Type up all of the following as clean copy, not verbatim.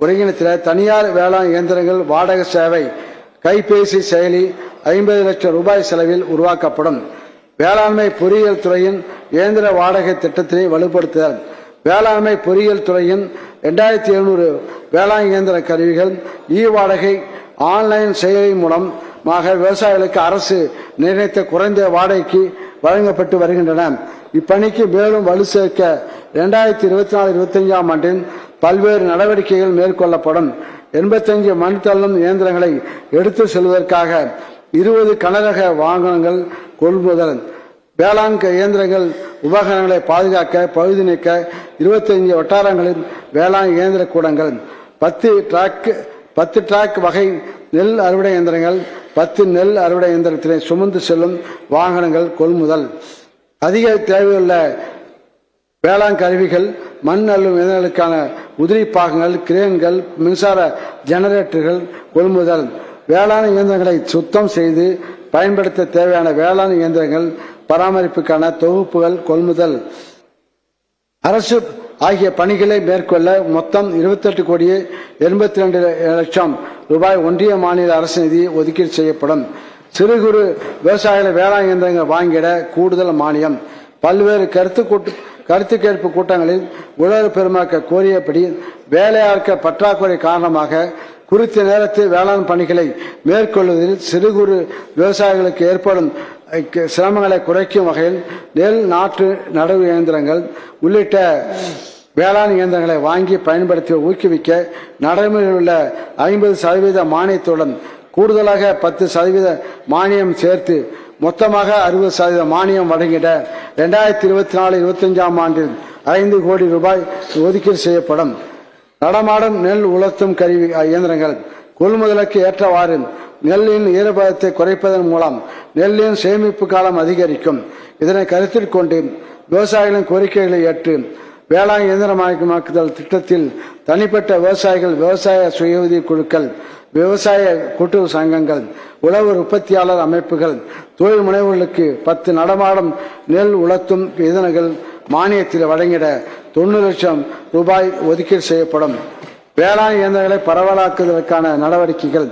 ஒருங்கிணைத்த தனியார் வேளாண் இயந்திரங்கள் வாடகை சேவை கைபேசி செயலி 50 லட்சம் ரூபாய் செலவில் உருவாக்கப்படும். வேளாண்மை பொறியியல் துறையின் இயந்திர வாடகை திட்டத்தினை வலுப்படுத்துதல். வேளாண்மை பொறியியல் துறையின் 2700 வேளாண் இயந்திர கருவிகள் வாடகை ஆன்லைன் செயலி மூலமாக விவசாயிகளுக்கு அரசு நிர்ணயித்த குறைந்த வாடகைக்கு வழங்கப்பட்டு வருகின்றன. இப்பணிக்கு மேலும் வலு சேர்க்க 2024-25 ஆண்டில் பல்வேறு நடவடிக்கைகள் மேற்கொள்ளப்படும். 85 மண் தள்ளும் இயந்திரங்களை எடுத்து செல்வதற்காக 20 கனரக வாகனங்கள் கொள்முதல். வேளாண் இயந்திரங்கள் உபகரணங்களை பாதுகாக்க பழுது நீக்க 25 வட்டாரங்களில் வேளாண் இயந்திர கூடங்கள். 10 டிராக் வகை நெல் அறுவடை இயந்திரங்கள். 10 நெல் அறுவடை இயந்திரத்தினை சுமந்து செல்லும் வாகனங்கள் கொள்முதல். அதிக தேவையுள்ள வேளாண் கருவிகள் மண் அள்ளும் இயந்திரங்களுக்கான உதிரி பாகங்கள், கிரேன்கள், மின்சார ஜெனரேட்டர்கள் கொள்முதல். வேளாண் இயந்திரங்களை சுத்தம் செய்து பயன்படுத்த தேவையான வேளாண் இயந்திரங்கள் பராமரிப்புக்கான தொகுப்புகள் கொள்முதல். அரசு ஆகிய பணிகளை மேற்கொள்ள மொத்தம் 28 கோடியே 82 லட்சம் ரூபாய் ஒன்றிய மாநில அரசு நிதி ஒதுக்கீடு செய்யப்படும். சிறு குறு விவசாயிகள் வேளாண் இயந்திரங்கள் வாங்கிட கூடுதல் மானியம். பல்வேறு கருத்து கேட்பு கூட்டங்களில் உழவர் பெருமக்கள் கோரியபடி வேலையாட்கள் பற்றாக்குறை காரணமாக குறித்த நேரத்தில் வேளாண் பணிகளை மேற்கொள்வதில் சிறு குறு விவசாயிகளுக்கு ஏற்படும் சிரமங்களை குறைக்கும் வகையில் நெல் நாற்று நடவு இயந்திரங்கள் உள்ளிட்ட வேளாண் இயந்திரங்களை வாங்கி பயன்படுத்தி ஊக்குவிக்க நடைமுறையில் உள்ள 50% மானியத்துடன் கூடுதலாக 10% மானியம் சேர்த்து மொத்தமாக 60% மானியம் வழங்கிட 2024-25 ஆண்டில் 5 கோடி ரூபாய் ஒதுக்கீடு செய்யப்படும். நடமாடும் நெல் உலர்த்தும் கருவி இயந்திரங்கள் கொள்முதலுக்கு ஏற்றவாறு நெல்லின் ஈரப்பதத்தை குறைப்பதன் மூலம் நெல்லின் சேமிப்பு காலம் அதிகரிக்கும். இதனை கருத்தில் கொண்டு விவசாயிகளின் கோரிக்கைகளை ஏற்று வேளாண் இயந்திரமயமாக்குதல் திட்டத்தில் தனிப்பட்ட விவசாயிகள், விவசாய சுய உதவி குழுக்கள், விவசாய கூட்டுறவு சங்கங்கள், உழவர் உற்பத்தியாளர் அமைப்புகள், தொழில் முனைவோர்களுக்கு 10 நடமாடும் நெல் உலர்த்தும் இயந்திரங்கள் மானியத்தில் வழங்கிட 90 லட்சம் ரூபாய் ஒதுக்கீடு செய்யப்படும். வேளாண் இயந்திரங்களை பரவலாக்குவதற்கான நடவடிக்கைகள்.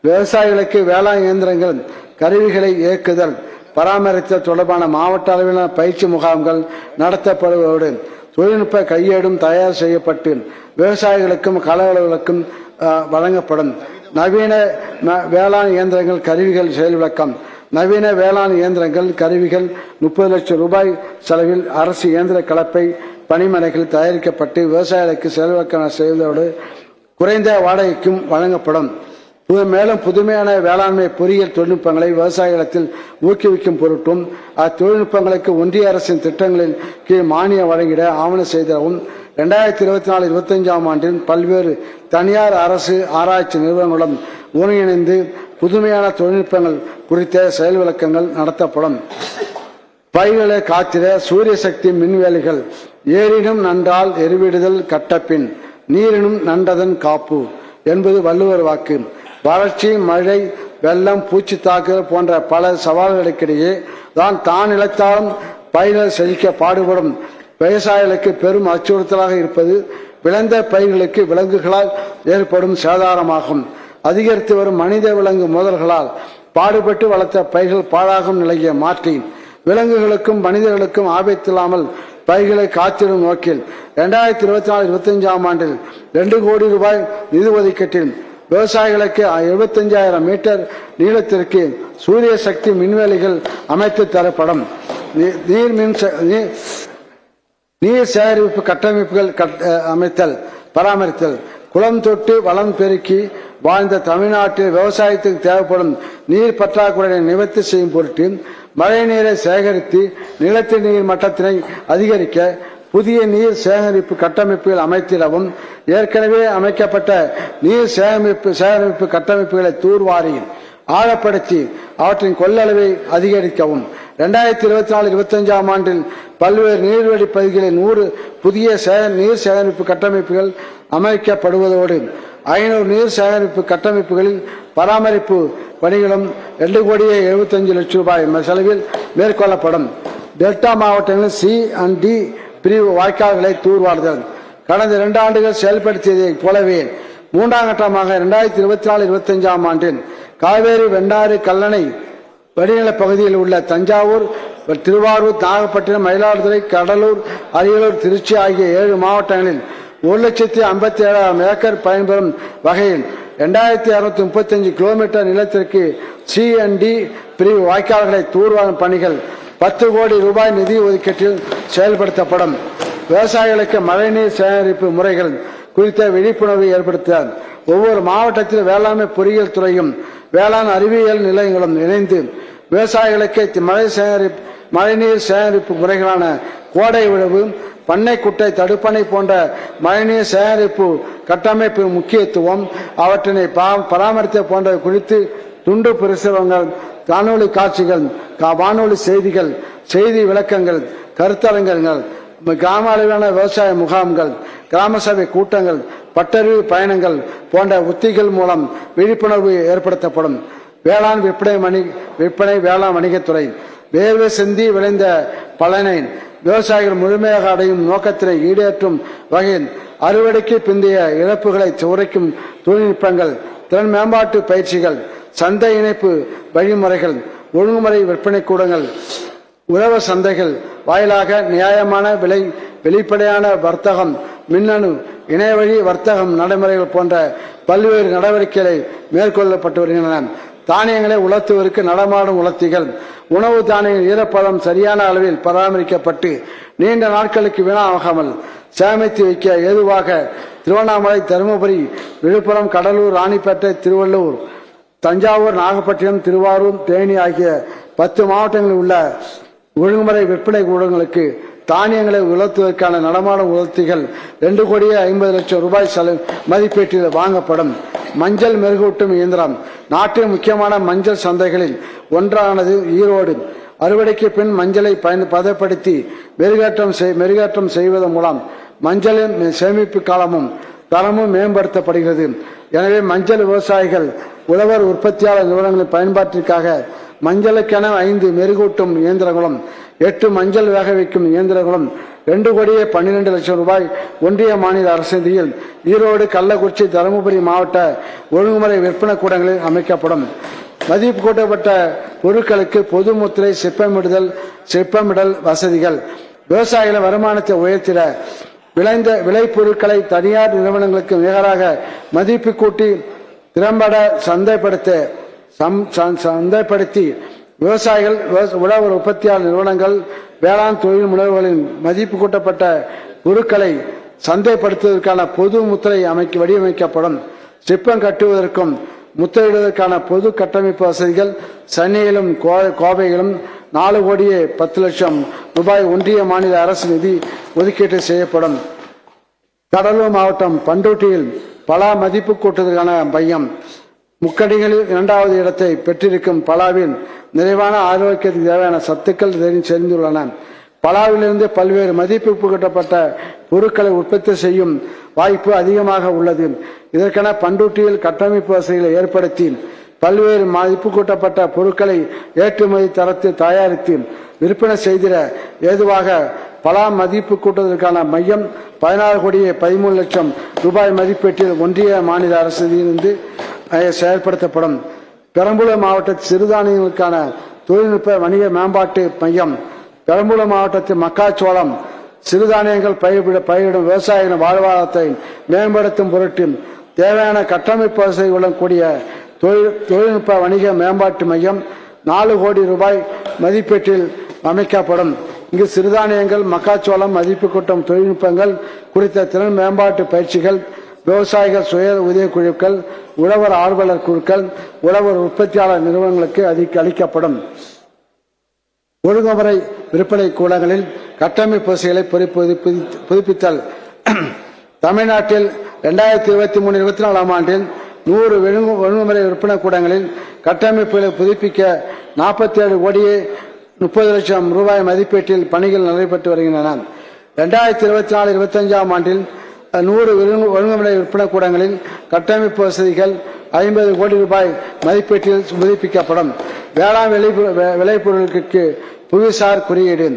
விவசாயிகளுக்கு வேளாண் இயந்திரங்கள் கருவிகளை இயக்குதல், பராமரித்தல் தொடர்பான மாவட்ட அளவிலான பயிற்சி முகாம்கள் நடத்தப்படுவதோடு தொழில்நுட்ப கையேடும் தயார் செய்யப்பட்டு விவசாயிகளுக்கும் களவர்களுக்கும் வழங்கப்படும். நவீன வேளாண் இயந்திரங்கள் கருவிகள் செயல்விளக்கம். நவீன வேளாண் இயந்திரங்கள் கருவிகள் 30 லட்சம் ரூபாய் செலவில் அரசு இயந்திர கலப்பை பணிமனைகள் தயாரிக்கப்பட்டு விவசாயிகளுக்கு செயல்விளக்கம் செய்வதோடு குறைந்த வாடகைக்கும் வழங்கப்படும். மேலும் புதுமையான வேளாண்மை பொறியியல் தொழில்நுட்பங்களை விவசாயிகளத்தில் ஊக்குவிக்கும் பொருட்டும் அத்தொழில்நுட்பங்களுக்கு ஒன்றிய அரசின் திட்டங்களின் கீழ் மானியம் வழங்கிட ஆவண செய்தவும் 2024-25 ஆண்டில் பல்வேறு தனியார் அரசு ஆராய்ச்சி நிறுவனங்களுடன் ஒருங்கிணைந்து புதுமையான தொழில்நுட்பங்கள் குறித்த செயல் விளக்கங்கள் நடத்தப்படும். பயிர்களை காத்திட சூரிய சக்தி மின்வேலிகள். ஏரினும் நன்றால் எருவிடுதல் கட்டப்பின் நீரினும் நன்றதன் காப்பு என்பது வள்ளுவர் வாக்கு. வறட்சி, மழை, வெள்ளம், பூச்சி தாக்குதல் போன்ற பல சவால்களுக்கிடையே தான் இழைத்தாலும் பயிர்கள் செழிக்க பாடுபடும் விவசாயிகளுக்கு பெரும் அச்சுறுத்தலாக இருப்பது விளைந்த பயிர்களுக்கு விலங்குகளால் ஏற்படும் சேதாரமாகும். அதிகரித்து வரும் மனித விலங்கு மோதல்களால் பாடுபட்டு வளர்த்த பயிர்கள் பாழாகும் நிலையை மாற்றி விலங்குகளுக்கும் மனிதர்களுக்கும் ஆபத்தில்லாமல் பயிர்களை காத்திடும் நோக்கில் 2024-25 ஆண்டில் 2 கோடி ரூபாய் நிதி ஒதுக்கீட்டில் விவசாயிகளுக்கு 75,000 மீட்டர் நீளத்திற்கு சூரிய சக்தி மின்வேலிகள் அமைத்து தரப்படும். நீர் சேகரிப்பு கட்டமைப்புகள் அமைத்தல், பராமரித்தல். குளம் தொட்டு வளம் பெருக்கி வாழ்ந்த தமிழ்நாட்டில் விவசாயத்துக்கு தேவைப்படும் நீர் பற்றாக்குறையை நிவர்த்தி செய்யும் பொருட்டு மழை நீரை சேகரித்து நிலத்தடி நீர் மட்டத்தினை அதிகரிக்க புதிய நீர் சேகரிப்பு கட்டமைப்புகள் அமைத்திடவும் ஏற்கனவே அமைக்கப்பட்ட நீர் சேகரிப்பு கட்டமைப்புகளை தூர்வாரி ஆழப்படுத்தி அவற்றின் கொள்ளளவை அதிகரிக்கவும் 2024-25 ஆண்டில் பல்வேறு நீர்வழி பகுதிகளில் 100 புதிய நீர் சேகரிப்பு கட்டமைப்புகள் அமைக்கப்படுவதோடு 500 நீர் சேகரிப்பு கட்டமைப்புகளில் பராமரிப்பு பணிகளும் 2 கோடியே 75 லட்சம் ரூபாய் செலவில் மேற்கொள்ளப்படும். டெல்டா மாவட்டங்களில் C and D பிரிவு வாய்க்கால்களை தூர்வாருதல். கடந்த 2 ஆண்டுகள் செயல்படுத்தியதைப் போலவே 3ஆம் கட்டமாக 2024-25ஆம் ஆண்டில் காவேரி வெண்டாறு கல்லணை வடிநிலப் பகுதியில் உள்ள தஞ்சாவூர், திருவாரூர், நாகப்பட்டினம், மயிலாடுதுறை, கடலூர், அரியலூர், திருச்சி ஆகிய 7 மாவட்டங்களில் 1,57,000 ஏக்கர் பயன்பெறும் வகையில் 2,235 கிலோமீட்டர் நிலத்திற்கு C&D பிரிவு வாய்க்கால்களை தூர்வாரும் பணிகள் 10 கோடி ரூபாய் நிதி ஒதுக்கீட்டில் செயல்படுத்தப்படும். விவசாயிகளுக்கு மழைநீர் சேகரிப்பு முறைகள் குறித்த விழிப்புணர்வை ஏற்படுத்த ஒவ்வொரு மாவட்டத்தில் வேளாண்மை பொறியியல் துறையும் வேளாண் அறிவியல் நிலையங்களும் இணைந்து விவசாயிகளுக்கு மழைநீர் சேகரிப்பு முறைகளான கோடை உழவு, பண்ணை குட்டை தடுப்பணை போன்ற மழைநீர் சேகரிப்பு கட்டமைப்பு முக்கியத்துவம், அவற்றினை பராமரித்த போன்ற குறித்து துண்டு பிரசுரங்கள், காணொலி காட்சிகள், வானொலி செய்திகள், செய்தி விளக்கங்கள், கருத்தரங்கங்கள், கிராம அளவிலான விவசாய முகாம்கள், கிராம சபை கூட்டங்கள், பட்டறிவு பயணங்கள் போன்ற உத்திகள் மூலம் விழிப்புணர்வு ஏற்படுத்தப்படும். வேளாண் விற்பனை வேளாண் வணிகத்துறை வேர்வை சிந்தி விளைந்த பலனை விவசாயிகள் முழுமையாக அடையும் நோக்கத்தினை ஈடேற்றும் வகையில் அறுவடைக்கு பிந்தைய இழப்புகளை குறைக்கும் தொழில்நுட்பங்கள், திறன் மேம்பாட்டு பயிற்சிகள், சந்தை இணைப்பு வழிமுறைகள், ஒழுங்குமுறை விற்பனை கூடங்கள், உழவு சந்தைகள் வாயிலாக நியாயமான விலை, வெளிப்படையான வர்த்தகம், மின்னணு இணையவழி வர்த்தகம் நடைமுறைகள் போன்ற பல்வேறு நடவடிக்கைகளை மேற்கொள்ளப்பட்டு வருகின்றன. தானியங்களை உலர்த்துவதற்கு நடமாடும் உலர்த்திகள், உணவு தானிய ஈரப்பதம் சரியான அளவில் பராமரிக்கப்பட்டு நீண்ட நாட்களுக்கு வீணாகாமல் சேமித்து வைக்க ஏதுவாக திருவண்ணாமலை, தருமபுரி, விழுப்புரம், கடலூர், ராணிப்பேட்டை, திருவள்ளூர், தஞ்சாவூர், நாகப்பட்டினம், திருவாரூர், தேனி ஆகிய 10 மாவட்டங்களில் உள்ள ஒழுங்குமுறை விற்பனை கூடங்களுக்கு தானியங்களை உலர்த்துவதற்கான நடமாடும் உலர்த்திகள் 2,50,00,000 ரூபாய் மதிப்பீட்டில் வாங்கப்படும். மஞ்சள் மெருகூட்டும் இயந்திரம் நாட்டின் முக்கியமான மஞ்சள் சந்தைகளில் ஒன்றானது ஈரோடு. அறுவடைக்கு பின் மஞ்சளை பதப்படுத்தி மெருகேற்றம் செய்வதன் மூலம் மஞ்சளின் சேமிப்பு காலமும் தரமும் மேம்படுத்தப்படுகிறது. எனவே மஞ்சள் விவசாயிகள், உழவர் உற்பத்தியாளர் நிறுவனங்களின் பயன்பாட்டிற்காக மஞ்சளுக்கென 5 மெருகூட்டும் இயந்திரங்களும் 8 மஞ்சள் வேக வைக்கும் இயந்திரங்களும் 2,12,00,000 ரூபாய் ஒன்றிய மாநில அரசு நிதியில் ஈரோடு, கள்ளக்குறிச்சி, தருமபுரி மாவட்ட ஒழுங்குமுறை விற்பனை கூடங்களில் அமைக்கப்படும். மதிப்பு கூட்டப்பட்ட பொருட்களுக்கு பொது முத்திரை சிப்பமிடல் வசதிகள் விவசாயிகளின் வருமானத்தை உயர்த்திட விளை பொருட்களை தனியார் நிறுவனங்களுக்கு நிகராக மதிப்பு கூட்டி திறம்பட சந்தைப்படுத்தி விவசாயிகள், உழவர் உற்பத்தியாளர் நிறுவனங்கள், வேளாண் தொழில் முனைவோர்களின் மதிப்பு கூட்டப்பட்ட பொருட்களை சந்தைப்படுத்துவதற்கான பொது முத்திரை வடிவமைக்கப்படும். சிப்பம் கட்டுவதற்கும் முத்திரையிடுவதற்கான பொது கட்டமைப்பு வசதிகள் சென்னையிலும் கோவையிலும் 4,10,00,000 ரூபாய் ஒன்றிய மாநில அரசு நிதி ஒதுக்கீடு செய்யப்படும். கடலூர் மாவட்டம் பண்டூட்டியில் பலா மதிப்பு கூட்டுவதற்கான மையம் முக்கடிகளில் 2வது இடத்தை பெற்றிருக்கும் பலாவின் நிறைவான ஆரோக்கியத்துக்கு தேவையான சத்துக்கள் சேர்ந்துள்ளன. பலாவிலிருந்து பல்வேறு மதிப்பு கூட்டப்பட்ட பொருட்களை உற்பத்தி செய்யும் வாய்ப்பு அதிகமாக உள்ளது. இதற்கென பண்டூட்டியில் கட்டமைப்பு வசதிகளை ஏற்படுத்தி பல்வேறு மதிப்பு கூட்டப்பட்ட பொருட்களை ஏற்றுமதி தரத்தில் தயாரித்து விற்பனை செய்திட ஏதுவாக பலா மதிப்பு கூட்டுவதற்கான மையம் 16,13,00,000 ரூபாய் மதிப்பீட்டில் ஒன்றிய மாநில அரசிலிருந்து செயல்படுத்தப்படும். பெரம்பலூர் மாவட்ட சிறுதானியங்களுக்கான தொழில்நுட்ப வணிக மேம்பாட்டு மையம் பெரம்பலூர் மாவட்டத்தில் மக்காச்சோளம் சிறுதானியங்கள் பயிரிடும் விவசாயிகளின் வாழ்வாதாரத்தை மேம்படுத்தும் பொருட்டு தேவையான கட்டமைப்பு வசதிகளுடன் கூடிய தொழில்நுட்ப வணிக மேம்பாட்டு மையம் 4 கோடி ரூபாய் மதிப்பீட்டில் அமைக்கப்படும். இங்கு சிறுதானியங்கள், மக்காச்சோளம் மதிப்பு கூட்டும் தொழில்நுட்பங்கள் குறித்த திறன் மேம்பாட்டு பயிற்சிகள், விவசாயிகள் சுய உதவி குழுக்கள், உழவர் ஆர்வலர் குழுக்கள், உழவர் உற்பத்தியாளர் நிறுவனங்களுக்கு அளிக்கப்படும். ஒழுங்குமுறை விற்பனை கூடங்களில் கட்டமைப்பு வசதிகளை புதுப்பித்தல். தமிழ்நாட்டில் 2023-24 ஆண்டில் 100 ஒழுங்குமுறை விற்பனை கூடங்களில் கட்டமைப்புகளை புதுப்பிக்க 47,30,00,000 ரூபாய் மதிப்பீட்டில் பணிகள் நடைபெற்று வருகின்றன. 2024-25 ஆண்டில் 100 ஒழுங்குமுறை விற்பனை கூடங்களில் கட்டமைப்பு வசதிகள் 50 கோடி ரூபாய் மதிப்பீட்டில் புதுப்பிக்கப்படும். வேளாண் விளைபொருட்களுக்கு புவிசார் குறியீடு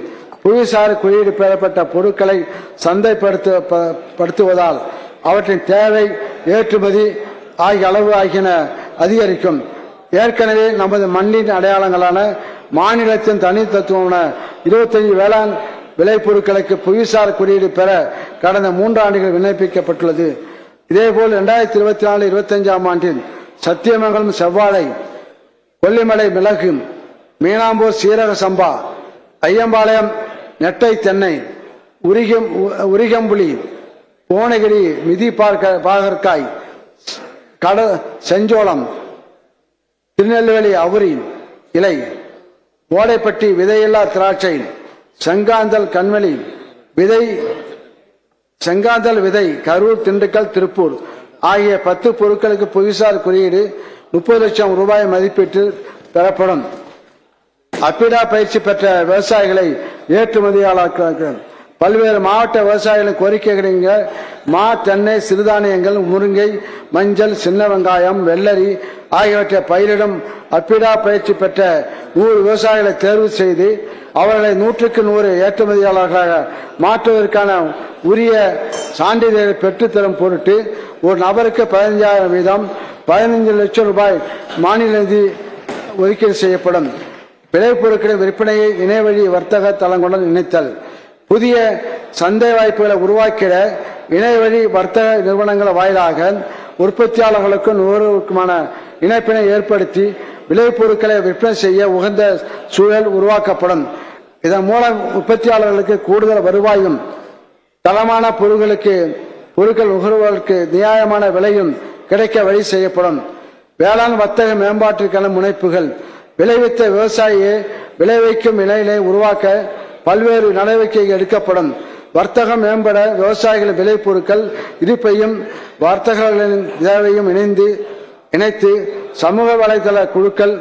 புவிசார் குறியீடு பெறப்பட்ட பொருட்களை சந்தைப்படுத்துவதால் அவற்றின் தேவை, ஏற்றுமதி ஆகிய அளவு ஆகியன அதிகரிக்கும். ஏற்கனவே நமது மண்ணின் அடையாளங்களான மாநிலத்தின் தனித்தத்துவமான 25 வேளாண் விளைபொருட்களுக்கு புவிசார் குறியீடு பெற கடந்த 3 ஆண்டுகள் விண்ணப்பிக்கப்பட்டுள்ளது. இதேபோல் 2024-25 ஆண்டில் சத்தியமங்கலம் செவ்வாழை, கொல்லிமலை மிளகு, மீனாம்பூர் சீரக சம்பா, ஐயம்பாளையம் நெட்டை தென்னை, உரிகம்புலி, புவனகிரி மிதி பாகற்காய், செஞ்சோளம், திருநெல்வேலி அவுரி இலை, ஓடைப்பட்டி விதையில்லா திராட்சை, செங்காந்தல் கண்வெளி விதை, கரூர், திண்டுக்கல், திருப்பூர் ஆகிய 10 பொருட்களுக்கு புவிசார் குறியீடு 30 லட்சம் ரூபாய் மதிப்பீட்டில் பெறப்படும். அப்பிடா பயிற்சி பெற்ற விவசாயிகளை ஏற்றுமதியாளர்கள் பல்வேறு மாவட்ட விவசாயிகளின் கோரிக்கைகளின் மா, தென்னை, சிறுதானியங்கள், முருங்கை, மஞ்சள், சின்ன வெங்காயம், வெள்ளரி ஆகியவற்றை பயிரிடும் அப்பிடா பயிற்சி பெற்ற 100 விவசாயிகளை தேர்வு செய்து அவர்களை 100க்கு 100 ஏற்றுமதியாளர்களாக மாற்றுவதற்கான உரிய சான்றிதழை பெற்றுத்தரும் பொருட்டு ஒரு நபருக்கு 15,000 வீதம் 15 லட்சம் ரூபாய் மாநில நிதி ஒதுக்கீடு செய்யப்படும். விளைபொருட்களின் விற்பனையை இணையவழி வர்த்தக தளங்களுடன் இணைத்தல், புதிய சந்தை வாய்ப்புகளை உருவாக்கிட இணையவழி வர்த்தக நிறுவனங்கள் வாயிலாக உற்பத்தியாளர்களுக்கும் நுகர்வோருக்குமான இணைப்பினை ஏற்படுத்தி விளைபொருட்களை விற்பனை செய்ய உகந்த சூழல் உருவாக்கப்படும். இதன் மூலம் உற்பத்தியாளர்களுக்கு கூடுதல் வருவாயும் தரமான பொருட்கள் நுகர்வோருக்கு நியாயமான விலையும் கிடைக்க வழி செய்யப்படும். வேளாண் வர்த்தக மேம்பாட்டிற்கான முனைப்புகள், விளைவித்த விவசாயியை விளைவிக்கும் நிலையினை உருவாக்க பல்வேறு நடவடிக்கைகள் எடுக்கப்படும். வர்த்தகம் மேம்பட விவசாயிகளின் விளைபொருட்கள் இருப்பையும் வர்த்தகர்களின் தேவையும் இணைத்து சமூக வலைதள குழுக்கள்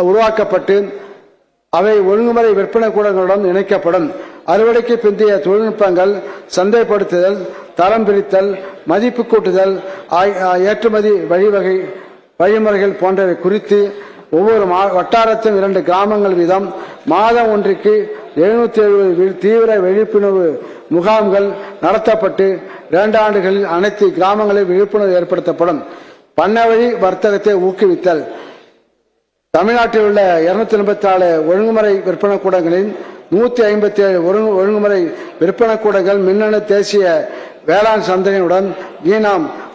உருவாக்கப்பட்டு அவை ஒழுங்குமுறை விற்பனை கூடங்களுடன் இணைக்கப்படும். அறுவடைக்கு பிந்தைய தொழில்நுட்பங்கள், சந்தைப்படுத்துதல், தரம் பிரித்தல், மதிப்பு கூட்டுதல், ஏற்றுமதி வழிமுறைகள் போன்றவை குறித்து ஒவ்வொரு வட்டாரத்தின் 2 கிராமங்கள் வீதம் மாதம் ஒன்றுக்கு 770 தீவிர விழிப்புணர்வு முகாம்கள் நடத்தப்பட்டு 2 ஆண்டுகளில் அனைத்து கிராமங்களில் விழிப்புணர்வு ஏற்படுத்தப்படும். பண்ணை வழி வர்த்தகத்தை ஊக்குவித்தல், தமிழ்நாட்டில் உள்ள 284 ஒழுங்குமுறை விற்பனை கூடங்களில் 157 ஒழுங்குமுறை விற்பனை கூடங்கள் மின்னணு தேசிய வேளாண் சந்தையுடன்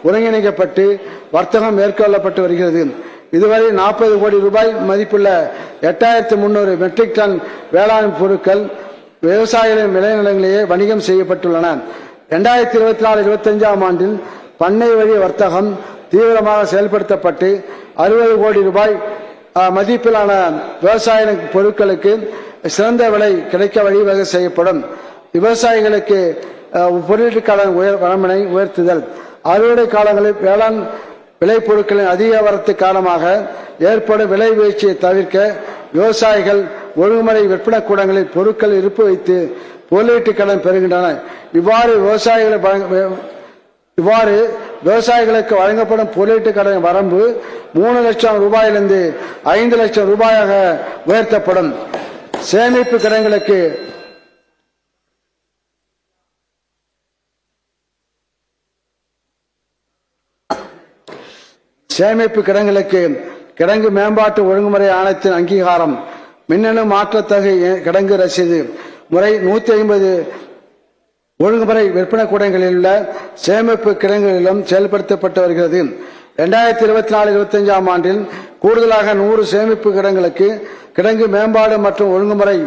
ஒருங்கிணைக்கப்பட்டு வர்த்தகம் மேற்கொள்ளப்பட்டு வருகிறது. இதுவரை 40 கோடி ரூபாய் மதிப்புள்ள 8300 மெட்ரிக் டன் வேளாண் பொருட்கள் விவசாயிகளின் விளைநிலங்களிலேயே வணிகம் செய்யப்பட்டுள்ளன. 2024-25 ஆண்டில் பண்ணை வழி வர்த்தகம் தீவிரமாக செயல்படுத்தப்பட்டு 60 கோடி ரூபாய் மதிப்பிலான விவசாய பொருட்களுக்கு சிறந்த விலை கிடைக்க வழிவகை செய்யப்படும். விவசாயிகளுக்கு பொருட்களுக்கான வரம்பினை உயர்த்துதல், அறுவடை காலங்களில் வேளாண் விளைபொருட்களின் அதிக வரத்து காரணமாக ஏற்படும் விலை வீழ்ச்சியை தவிர்க்க விவசாயிகள் ஒழுங்குமுறை விற்பனை கூடங்களில் பொருட்கள் இருப்பு வைத்து பொருளீட்டு கடன் பெறுகின்றனர். இவ்வாறு விவசாயிகளுக்கு வழங்கப்படும் பொருளீட்டு கடன் வரம்பு 3 லட்சம் ரூபாயிலிருந்து 5 லட்சம் ரூபாயாக உயர்த்தப்படும். சேமிப்பு கிடங்குகளுக்கு கிடங்கு மேம்பாட்டு ஒழுங்குமுறை ஆணையத்தின் அங்கீகாரம், மின்னணு மாற்றத்தகு கிடங்கு ரசீது முறை 150 ஒழுங்குமுறை விற்பனை கூடங்களில் உள்ள சேமிப்பு கிடங்குகளிலும் செயல்படுத்தப்பட்டு வருகிறது. 2024-25 ஆண்டில் கூடுதலாக 100 சேமிப்பு கிடங்குகளுக்கு கிடங்கு மேம்பாடு மற்றும் ஒழுங்குமுறை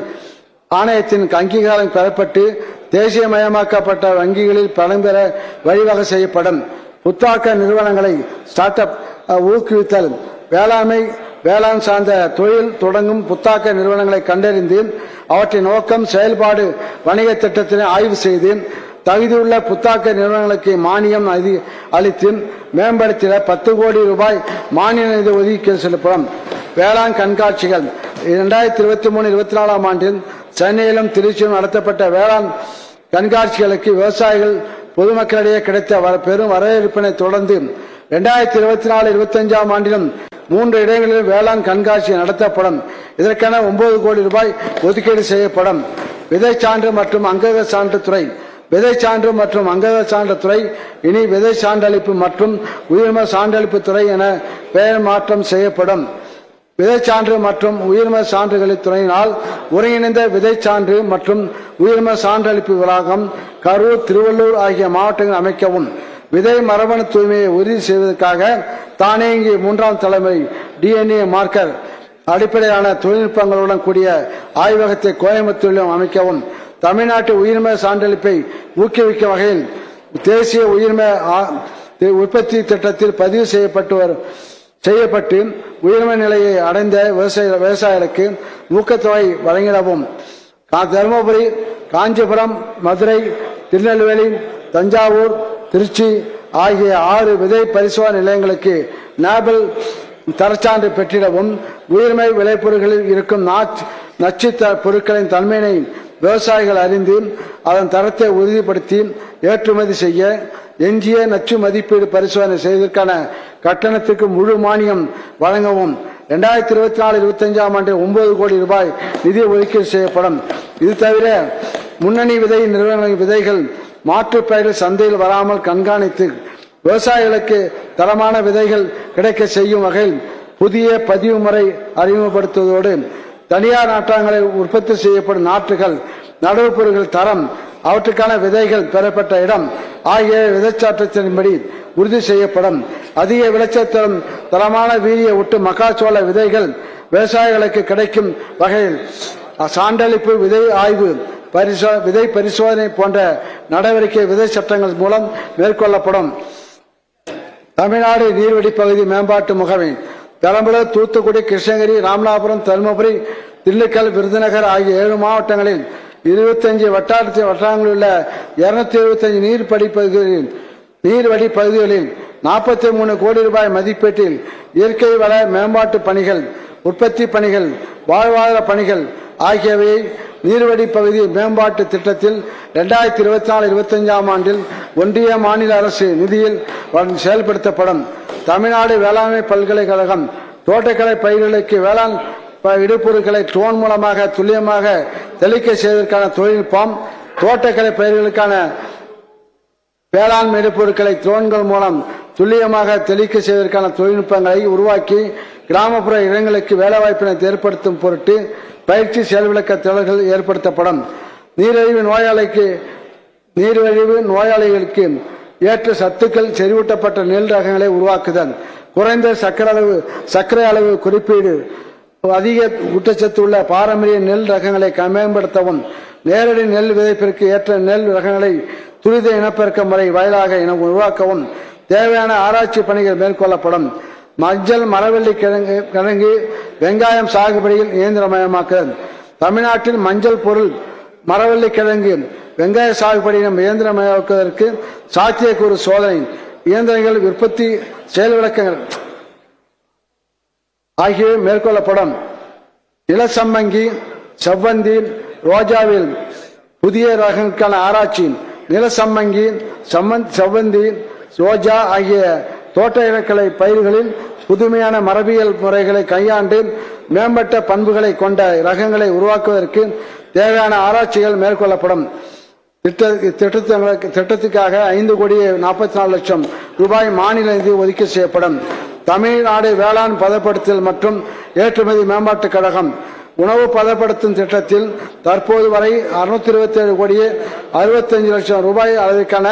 ஆணையத்தின் அங்கீகாரம் பெறப்பட்டு தேசியமயமாக்கப்பட்ட வங்கிகளில் பணம் பெற வழிவகை செய்யப்படும். புத்தாக்க நிறுவனங்களை ஸ்டார்ட் அப் ஊக்குவித்தல், வேளாண் சார்ந்த தொழில் தொடங்கும் புத்தாக்க நிறுவனங்களை கண்டறிந்து அவற்றின் நோக்கம், செயல்பாடு, வணிக திட்டத்தினை ஆய்வு செய்து தகுதியுள்ள புத்தாக்க நிறுவனங்களுக்கு மானியம் அளித்து மேம்படுத்திட 10 கோடி ரூபாய் மானிய நிதி ஒதுக்கீடு செய்யப்படும். வேளாண் கண்காட்சிகள் 2023-24 ஆண்டில் சென்னையிலும் திருச்சியிலும் நடத்தப்பட்ட வேளாண் கண்காட்சிகளுக்கு விவசாயிகள் பொதுமக்களிடையே கிடைத்த பெரும் வரவேற்பினை தொடர்ந்து 2024-25 ஆண்டிலும் 3 இடங்களில் வேளாண் கண்காட்சி நடத்தப்படும். இதற்கென 9 கோடி ரூபாய் ஒதுக்கீடு செய்யப்படும். விதை சான்று மற்றும் அங்கக சான்று துறை. விதை சான்று மற்றும் அங்கக சான்று துறை இனி விதை சான்றளிப்பு மற்றும் உயிர்ம சான்றளிப்பு துறை என பெயர் மாற்றம் செய்யப்படும். விதை சான்று மற்றும் உயிர்ம சான்றுகளின் துறையினால் ஒருங்கிணைந்த விதை சான்று மற்றும் உயிர்ம சான்றளிப்பு வளாகம் கரூர், திருவள்ளூர் ஆகிய மாவட்டங்கள் அமைக்கவும். விதை மரபணு தூய்மையை உறுதி செய்வதற்காக தானியங்கி 3ஆம் தலைமுறை DNA மார்க்கர் அடிப்படையான தொழில்நுட்பங்களுடன் கூடிய ஆய்வகத்தை கோயம்புத்தூரிலும் அமைக்கவும். தமிழ்நாட்டு உயிர்ம சான்றளிப்பை ஊக்குவிக்கும் வகையில் தேசிய உயிர்ம உற்பத்தி திட்டத்தில் பதிவு செய்யப்பட்டு உயிர்ம நிலையை அடைந்த விவசாயிகளுக்கு ஊக்கத்தொகை வழங்கிடவும். தருமபுரி, காஞ்சிபுரம், மதுரை, திருநெல்வேலி, தஞ்சாவூர், திருச்சி ஆகிய 6 விதை பரிசோதனை நிலையங்களுக்கு நேபல் தரச்சான்று பெற்றிடவும். உயிர்மை விளைபொருட்களில் இருக்கும் நச்சு பொருட்களின் தன்மையினை விவசாயிகள் அறிந்து அதன் தரத்தை உறுதிப்படுத்தி ஏற்றுமதி செய்ய எஞ்சிய நச்சு மதிப்பீடு பரிசோதனை செய்வதற்கான கட்டணத்துக்கு முழு மானியம் வழங்கவும். 2024-25ஆம் ஆண்டில் 9 கோடி ரூபாய் நிதி ஒதுக்கீடு செய்யப்படும். இது தவிர முன்னணி விதை நிறுவனங்களின் விதைகள் மாற்று பயிர்கள் சந்தையில் வராமல் கண்காணித்து விவசாயிகளுக்கு தரமான விதைகள் கிடைக்க செய்யும் வகையில் புதிய பதிவு முறை அறிமுகப்படுத்துவதோடு தனியார் நாட்டாங்களில் உற்பத்தி செய்யப்படும் நாற்றுகள், நடவு பொருட்கள் தரம், அவற்றுக்கான விதைகள் பெறப்பட்ட இடம் ஆகிய விதைச்சாற்றத்தின்படி உறுதி செய்யப்படும். அதிக விளைச்சல் தரும் தரமான வீரிய ஒட்டு மக்காச்சோள விதைகள் விவசாயிகளுக்கு கிடைக்கும் வகையில் சான்றளிப்பு, விதை ஆய்வு, விதை பரிசோதனை போன்ற நடவடிக்கை விதை சட்டங்கள் மூலம் மேற்கொள்ளப்படும். தமிழ்நாடு நீர்வழி பகுதி மேம்பாட்டு முகமை பெரம்பலூர், தூத்துக்குடி, கிருஷ்ணகிரி, ராமநாதபுரம், தருமபுரி, திண்டுக்கல், விருதுநகர் ஆகிய 7 மாவட்டங்களில் 25 வட்டாரங்களில் உள்ள 275 நீர்வழி பகுதிகளில் 43 கோடி ரூபாய் மதிப்பீட்டில் இயற்கை வள மேம்பாட்டு பணிகள், உற்பத்தி பணிகள், வாழ்வாதார பணிகள் ஆகியவை நீர்வழி பகுதி மேம்பாட்டு திட்டத்தில் 2024-25ஆம் ஆண்டில் ஒன்றிய மாநில அரசு நிதியில் செயல்படுத்தப்படும். தமிழ்நாடு வேளாண்மை பல்கலைக்கழகம் தோட்டக்கலை பயிர்களுக்கு வேளாண் இடுபொருட்களை ட்ரோன் மூலமாக துல்லியமாக தெளிக்க செய்வதற்கான தொழில்நுட்பம், தோட்டக்கலை பயிர்களுக்கான வேளாண் இடுபொருட்களை ட்ரோன்கள் மூலம் துல்லியமாக தெளிக்க செய்வதற்கான தொழில்நுட்பங்களை உருவாக்கி கிராமப்புற இடங்களுக்கு வேலைவாய்ப்பினை ஏற்படுத்தும் பொருட்டு பயிற்சி செயல்விளக்க திட்டங்கள் ஏற்படுத்தப்படும். நீரிழிவு நோயாளிகளுக்கு ஏற்ற சத்துக்கள் செறிவூட்டப்பட்ட நெல் ரகங்களை உருவாக்குதல், குறைந்த சர்க்கரை அளவு குறிப்பீடு, அதிக ஊட்டச்சத்து உள்ள பாரம்பரிய நெல் ரகங்களை மேம்படுத்தவும். நேரடி நெல் விதைப்பிற்கு ஏற்ற நெல் ரகங்களை துரித இனப்பெருக்க முறை வாயிலாக உருவாக்கவும் தேவையான ஆராய்ச்சி பணிகள் மேற்கொள்ளப்படும். மஞ்சள், மரவள்ளி கிழங்கு, வெங்காயம் சாகுபடியில் இயந்திரமயமாக்குதல். தமிழ்நாட்டில் மஞ்சள் பொருள், மரவள்ளி கிழங்கு, வெங்காய சாகுபடியினம் இயந்திரமயமாக்குவதற்கு சாத்தியக்கூறு சோதனை, இயந்திரங்கள், உற்பத்தி, செயல்விளக்கங்கள் ஆகியவை மேற்கொள்ளப்படும். நிலசம்மங்கி, செவ்வந்தி, ரோஜாவில் புதிய ரகங்களுக்கான ஆராய்ச்சி, நிலசம்மங்கி, செவ்வந்தி, ரோஜா ஆகிய தோட்ட இலக்கலை பயிர்களில் புதுமையான மரபியல் முறைகளை கையாண்டு மேம்பட்ட பண்புகளை கொண்ட ரகங்களை உருவாக்குவதற்கு தேவையான ஆராய்ச்சிகள் மேற்கொள்ளப்படும். திட்டத்துக்காக 5,44,00,000 ரூபாய் மாநில நிதி ஒதுக்கீடு செய்யப்படும். தமிழ்நாடு வேளாண் பதப்படுத்தல் மற்றும் ஏற்றுமதி மேம்பாட்டுக் கழகம் உணவு பதப்படுத்தும் திட்டத்தில் தற்போது வரை 627,65,00,000 ரூபாய் அளவிற்கான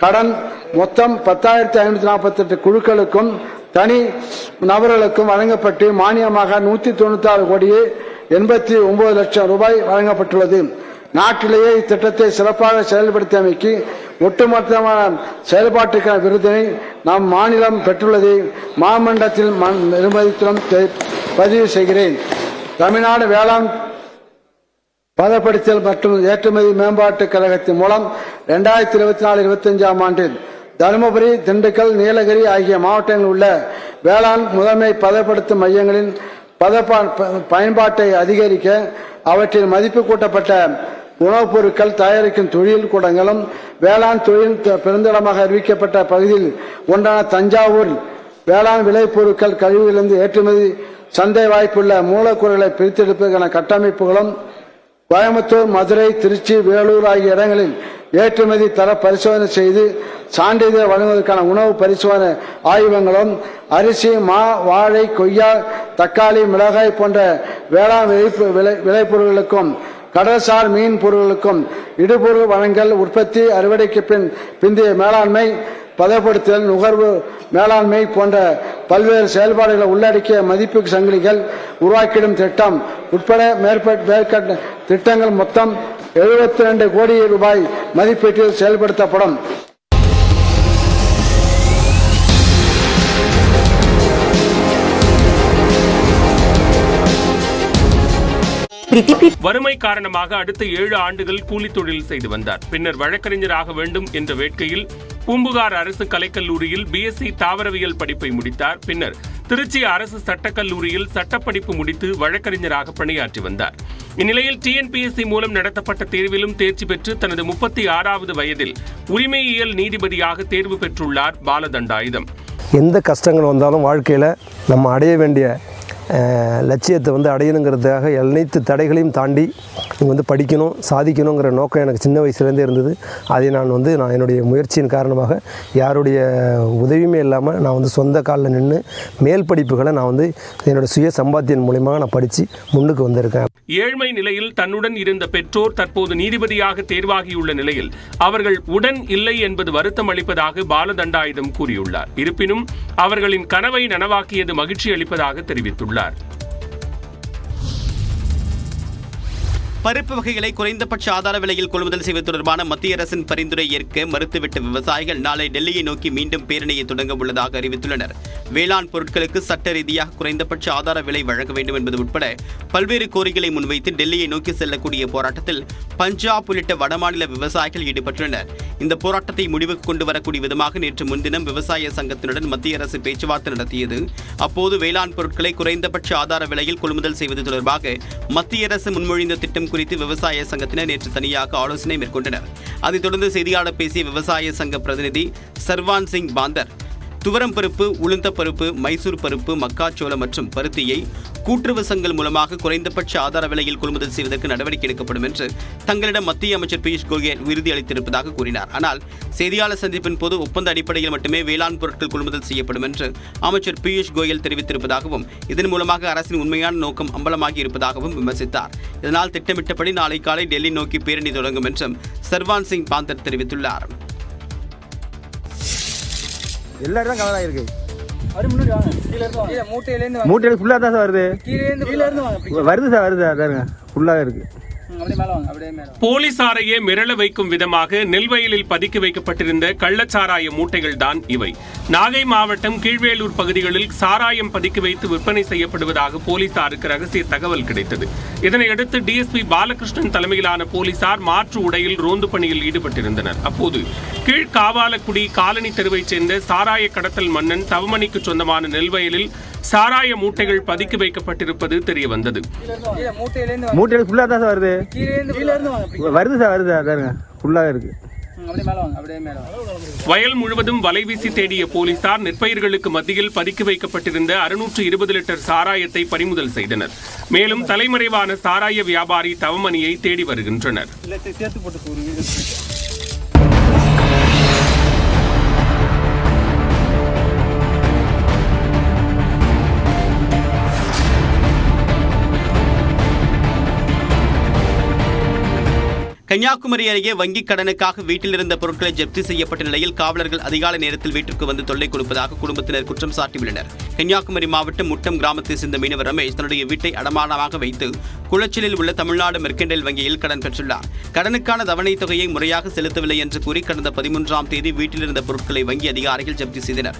கடன் மொத்தம் 10,548 குழுக்களுக்கும் தனி நபர்களுக்கும் வழங்கப்பட்டு மானியமாக 196,89,00,000 ரூபாய் வழங்கப்பட்டுள்ளது. நாட்டிலேயே இத்திட்டத்தை சிறப்பாக செயல்படுத்தியமைக்கு ஒட்டுமொத்தமான செயல்பாட்டுக்கான விருதினை நம் மாநிலம் பெற்றுள்ளதை மாமண்டலத்தில் நிர்மதித்திலும் பதிவு செய்கிறேன். தமிழ்நாடு வேளாண் பதப்படுத்தல் மற்றும் ஏற்றுமதி மேம்பாட்டுக் கழகத்தின் மூலம் 2024-25ஆம் ஆண்டில் தருமபுரி, திண்டுக்கல், நீலகிரி ஆகிய மாவட்டங்களில் உள்ள வேளாண் முதன்மை பதப்படுத்தும் மையங்களின் பயன்பாட்டை அதிகரிக்க அவற்றில் மதிப்பு கூட்டப்பட்ட உணவுப் பொருட்கள் தயாரிக்கும் தொழில் கூடங்களும் வேளாண் தொழில் பெருந்தளமாக அறிவிக்கப்பட்ட பகுதியில் ஒன்றான தஞ்சாவூர் வேளாண் விளைபொருட்கள் கழிவுகளிலிருந்து ஏற்றுமதி சந்தை வாய்ப்புள்ள மூலக்கூறுகளை பிரித்தெடுப்பதற்கான கட்டமைப்புகளும் கோயம்புத்தூர், மதுரை, திருச்சி, வேலூர் ஆகிய இடங்களில் ஏற்றுமதி தர பரிசோதனை செய்து சான்றிதழ் வழங்குவதற்கான உணவு பரிசோதனை ஆய்வகங்களும் அரிசி, மா, வாழை, கொய்யா, தக்காளி, மிளகாய் போன்ற வேளாண் விளைபொருட்களுக்கும் கடல்சார் மீன் பொருட்களுக்கும் இடுபொருள் வழங்கல், உற்பத்தி, அறுவடைக்கு பிந்தைய மேலாண்மை, பதப்படுத்தல், நுகர்வு மேலாண்மை போன்ற பல்வேறு செயல்பாடுகளை உள்ளடக்கிய மதிப்பு சங்கிலிகள் உருவாக்கிடும் திட்டம் உட்பட மேற்கட்ட திட்டங்கள் மொத்தம் 72 கோடி ரூபாய் மதிப்பீட்டில் செயல்படுத்தப்படும். வறுமை காரணமாக அடுத்த 7 ஆண்டுகள் கூலி தொழில் செய்து வந்தார். பின்னர் வழக்கறிஞராக வேண்டும் என்ற வேட்கையில் பூம்புகார் அரசு கலைக்கல்லூரியில் பிஎஸ்சி தாவரவியல் படிப்பை முடித்தார். பின்னர் திருச்சி அரசு சட்டக்கல்லூரியில் சட்டப்படிப்பு முடித்து வழக்கறிஞராக பணியாற்றி வந்தார். இந்நிலையில் டிஎன்பிஎஸ்சி மூலம் நடத்தப்பட்ட தேர்விலும் தேர்ச்சி பெற்று தனது 36வது வயதில் உரிமையியல் நீதிபதியாக தேர்வு பெற்றுள்ளார் பாலதண்டாயுதம். எந்த கஷ்டங்கள் வந்தாலும் வாழ்க்கையில் நம்ம அடைய வேண்டிய லட்சியத்தை அடையணுங்கிறதுக்காக அனைத்து தடைகளையும் தாண்டி நீங்கள் படிக்கணும், சாதிக்கணுங்கிற நோக்கம் எனக்கு சின்ன வயசுலேருந்தே இருந்தது. அதை நான் என்னுடைய முயற்சியின் காரணமாக யாருடைய உதவியுமே இல்லாமல் நான் சொந்த காலில் நின்று மேல் படிப்புகளை நான் என்னோடய சுய சம்பாத்தியம் மூலமாக நான் படித்து முன்னுக்கு வந்திருக்கேன். ஏழ்மை நிலையில் தன்னுடன் இருந்த பெற்றோர் தற்போது நீதிபதியாக தேர்வாகியுள்ள நிலையில் அவர்கள் உடன் இல்லை என்பது வருத்தம் அளிப்பதாக பாலதண்டாயுதம் கூறியுள்ளார். இருப்பினும் அவர்களின் கனவை நனவாக்கியது மகிழ்ச்சி அளிப்பதாக தெரிவித்துள்ளார். பருப்பு வகைகளை குறைந்தபட்ச ஆதார விலையில் கொள்முதல் செய்வது தொடர்பான மத்திய அரசின் பரிந்துரை ஏற்க மறுத்துவிட்ட விவசாயிகள் நாளை டெல்லியை நோக்கி மீண்டும் பேரணியை தொடங்க உள்ளதாக அறிவித்துள்ளனர். வேளாண் பொருட்களுக்கு சட்ட ரீதியாக குறைந்தபட்ச ஆதார விலை வழங்க வேண்டும் என்பது உட்பட பல்வேறு கோரிக்கைகளை முன்வைத்து டெல்லியை நோக்கி செல்லக்கூடிய போராட்டத்தில் பஞ்சாப் உள்ளிட்ட வடமாநில விவசாயிகள் ஈடுபட்டுள்ளனர். இந்த போராட்டத்தை முடிவுக்கு கொண்டு வரக்கூடிய விதமாக நேற்று முன்தினம் விவசாய சங்கத்தினுடன் மத்திய அரசு பேச்சுவார்த்தை நடத்தியது. அப்போது வேளாண் பொருட்களை குறைந்தபட்ச ஆதார விலையில் கொள்முதல் செய்வது தொடர்பாக மத்திய அரசு முன்மொழிந்த திட்டம் குறித்து விவசாய சங்கத்தினர் நேற்று தனியாக ஆலோசனை மேற்கொண்டனர். அதைத் தொடர்ந்து செய்தியாளர் பேசிய விவசாய சங்க பிரதிநிதி சர்வான் சிங் பாந்தர் துவரம் பருப்பு, உளுந்த பருப்பு, மைசூர் பருப்பு, மக்காச்சோளம் மற்றும் பருத்தியை கூட்டுறவு சங்கங்கள் மூலமாக குறைந்தபட்ச ஆதார விலையில் கொள்முதல் செய்வதற்கு நடவடிக்கை எடுக்கப்படும் என்று தங்களிடம் மத்திய அமைச்சர் பியூஷ் கோயல் உறுதியளித்திருப்பதாக கூறினார். ஆனால் செய்தியாளர் சந்திப்பின் போது ஒப்பந்த அடிப்படையில் மட்டுமே வேளாண் பொருட்கள் கொள்முதல் செய்யப்படும் என்று அமைச்சர் பியூஷ் கோயல் தெரிவித்திருப்பதாகவும் இதன் மூலமாக அரசின் உண்மையான நோக்கம் அம்பலமாகி இருப்பதாகவும் விமர்சித்தார். இதனால் திட்டமிட்டபடி நாளை காலை டெல்லி நோக்கி பேரணி தொடங்கும் என்றும் சர்வான் சிங் பாந்தர் தெரிவித்துள்ளார். எல்லாரும் கவர் ஆயிருக்கு. மூட்டையில ஃபுல்லா தான் சார் வருது சார் அதாங்க ஃபுல்லாக இருக்கு. போலீசாரையே மிரள வைக்கும் விதமாக நெல்வயலில் பதுக்கி வைக்கப்பட்டிருந்த கள்ளச்சாராய மூட்டைகள் தான் இவை. நாகை மாவட்டம் கீழ்வேலூர் பகுதிகளில் சாராயம் பதுக்கி வைத்து விற்பனை செய்யப்படுவதாக போலீசாருக்கு ரகசிய தகவல் கிடைத்தது. இதனையடுத்து டிஎஸ்பி பாலகிருஷ்ணன் தலைமையிலான போலீசார் மாற்று உடையில் ரோந்து பணியில் ஈடுபட்டிருந்தனர். அப்போது கீழ்காவாலக்குடி காலனி தெருவைச் சேர்ந்த சாராய கடத்தல் மன்னன் தவமணிக்கு சொந்தமான நெல்வயலில் சாராய மூட்டைகள் பதுக்கி வைக்கப்பட்டிருப்பது தெரிய வந்தது. மூட்டையில ஃபுல்லா தான் சார் வருது சார் அதாங்க ஃபுல்லாக இருக்கு. வயல் முழுவதும் வலைவீசி தேடிய போலீசார் நெற்பயிர்களுக்கு மத்தியில் பதுக்கி வைக்கப்பட்டிருந்த 620 லிட்டர் சாராயத்தை பறிமுதல் செய்தனர். மேலும் தலைமறைவான சாராய வியாபாரி தவமணியை தேடி வருகின்றனர். கன்னியாகுமரி அருகே வங்கிக் கடனுக்காக வீட்டில் இருந்த பொருட்களை ஜப்தி செய்யப்பட்ட நிலையில் காவலர்கள் அதிகாலை நேரத்தில் வீட்டிற்கு வந்து தொல்லை கொடுப்பதாக குடும்பத்தினர் குற்றம் சாட்டியுள்ளனர். கன்னியாகுமரி மாவட்டம் முட்டம் கிராமத்தை சேர்ந்த மீனவர் ரமேஷ் தன்னுடைய வீட்டை அடமானமாக வைத்து குளச்சலில் உள்ள தமிழ்நாடு மெர்கண்டைல் வங்கியில் கடன் பெற்றுள்ளார். கடனுக்கான தவணை தொகையை முறையாக செலுத்தவில்லை என்று கூறி கடந்த 13ஆம் தேதி வீட்டில் இருந்த பொருட்களை வங்கி அதிகாரிகள் ஜப்தி செய்தனர்.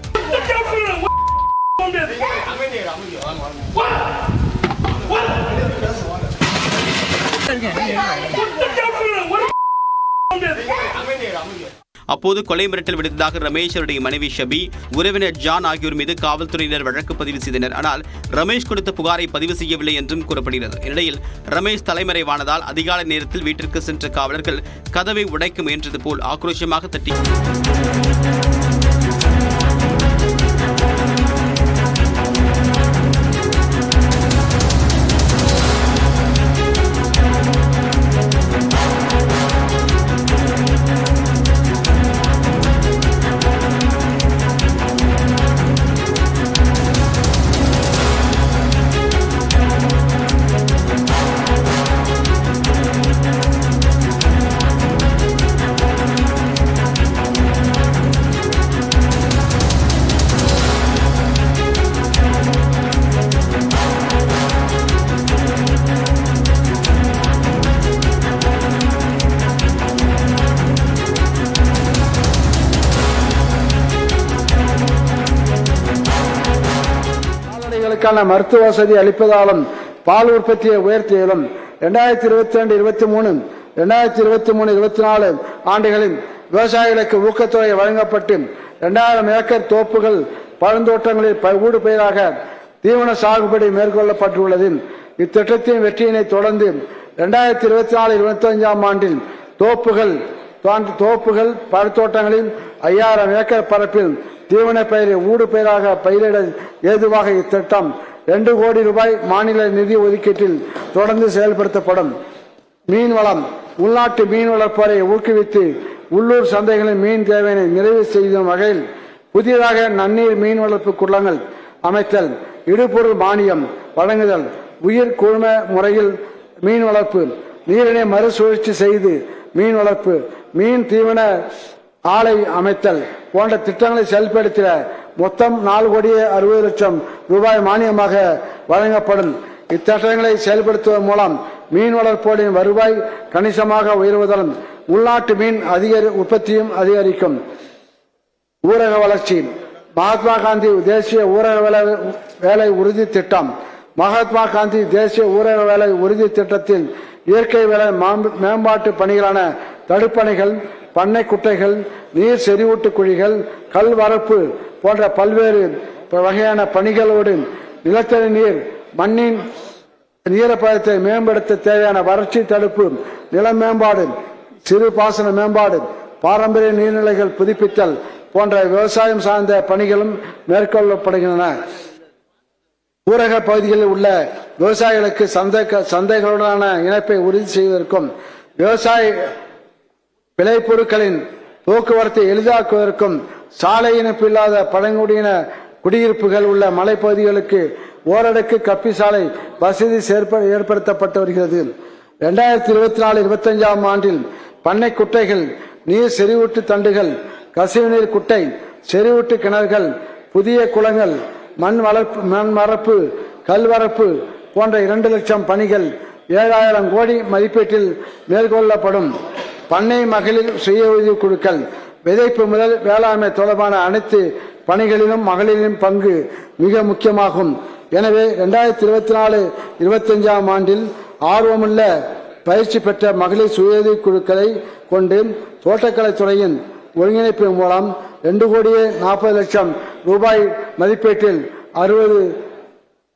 அப்போது கொலை மிரட்டல் விடுத்ததாக ரமேஷ் அவருடைய மனைவி ஷபி, உறவினர் ஜான் ஆகியோர் மீது காவல்துறையினர் வழக்கு பதிவு செய்தனர். ஆனால் ரமேஷ் கொடுத்த புகாரை பதிவு செய்யவில்லை என்றும் கூறப்படுகிறது. இந்நிலையில் ரமேஷ் தலைமறைவானதால் அதிகாலை நேரத்தில் வீட்டிற்கு சென்ற காவலர்கள் கதவை உடைக்க முயன்றது போல் ஆக்ரோஷமாக தட்டி அவர்களுக்கான மருத்துவ வசதி அளிப்பதாலும் பால் உற்பத்தியை உயர்த்தியதும் 2022-23 2023-24 ஆண்டுகளில் விவசாயிகளுக்கு ஊக்கத்தொகை வழங்கப்பட்டு 2000 ஏக்கர் தோப்புகள் பழந்தோட்டங்களில் ஊடு பயிராக தீவன சாகுபடி மேற்கொள்ளப்பட்டுள்ளது. இத்திட்டத்தின் வெற்றியினை தொடர்ந்து 2024-25 ஆண்டில் தோப்புகள் பழத்தோட்டங்களில் 5000 ஏக்கர் பரப்பில் தீவன பயிரை ஊடு பயிராக பயிரிட ஏதுவாக இத்திட்டம் 2 கோடி ரூபாய் மாநில நிதி ஒதுக்கீட்டில் தொடர்ந்து செயல்படுத்தப்படும். மீன்வளம் உள்நாட்டு மீன் வளர்ப்போரை ஊக்குவித்து உள்ளூர் சந்தைகளின் மீன் தேவையை நிறைவு செய்யும் வகையில் புதியதாக நன்னீர் மீன் வளர்ப்பு குளங்கள் அமைத்தல், இடுபொருள் மானியம் வழங்குதல், உயிர் குழும முறையில் மீன் வளர்ப்பு, நீரினை மறுசுழற்சி செய்து மீன் வளர்ப்பு, மீன் தீவன ஆலை அமைத்தல் போன்ற திட்டங்களை செயல்படுத்திட மொத்தம் 4,60,00,000 ரூபாய் மானியமாக வழங்கப்படும். இத்திட்டங்களை செயல்படுத்துவதன் மூலம் மீன் வளர்ப்போரின் வருவாய் கணிசமாக உயர்வதுடன் உள்நாட்டு மீன் உற்பத்தியும் அதிகரிக்கும். ஊரக வளர்ச்சி மகாத்மா காந்தி தேசிய ஊரக வேலை உறுதி திட்டம். மகாத்மா காந்தி தேசிய ஊரக வேலை உறுதி திட்டத்தில் இயற்கை வேலை மேம்பாட்டு பணிகளான தடுப்பணைகள், பண்ணை குட்டைகள், நீர் செறிவூட்டு குழிகள், கல் வரப்பு போன்ற பல்வேறு வகையான பணிகளோடு நிலத்தடி நீர், மண்ணின் ஈரப்பதத்தை மேம்படுத்த தேவையான வறட்சி தடுப்பு, நில மேம்பாடு, சிறு பாசன மேம்பாடு, பாரம்பரிய நீர்நிலைகள் புதுப்பித்தல் போன்ற விவசாயம் சார்ந்த பணிகளும் மேற்கொள்ளப்படுகின்றன. ஊரக பகுதிகளில் உள்ள விவசாயிகளுக்கு சந்தைகளுடனான இணைப்பை உறுதி செய்வதற்கும் விவசாய விளைபொருட்களின் போக்குவரத்தை எளிதாக்குவதற்கும் சாலை இணைப்பு இல்லாத பழங்குடியின குடியிருப்புகள் உள்ள மலைப்பகுதிகளுக்கு ஓரடுக்கு கப்பி சாலை வசதி ஏற்படுத்தப்பட்டு வருகிறது. 2024-25 ஆண்டில் பண்ணை குட்டைகள், நீர் செறிவூட்டு தண்டுகள், கசிவுநீர் குட்டை, செறிவூட்டு கிணறுகள், புதிய குளங்கள், மண் மரப்பு, கல்வரப்பு போன்ற 2 லட்சம் பணிகள் 7,000 கோடி மதிப்பீட்டில் மேற்கொள்ளப்படும். பண்ணை மகளிர் சுய உதவி குழுக்கள், விதைப்பு முதல் வேளாண்மை தொடர்பான அனைத்து பணிகளிலும் மகளிரின் பங்கு மிக முக்கியமாகும். எனவே 2024-25 ஆண்டில் ஆர்வமுள்ள பயிற்சி பெற்ற மகளிர் சுய உதவி குழுக்களை கொண்டு தோட்டக்கலைத்துறையின் ஒருங்கிணைப்பு மூலம் 2,40,00,000 ரூபாய் மதிப்பீட்டில் 60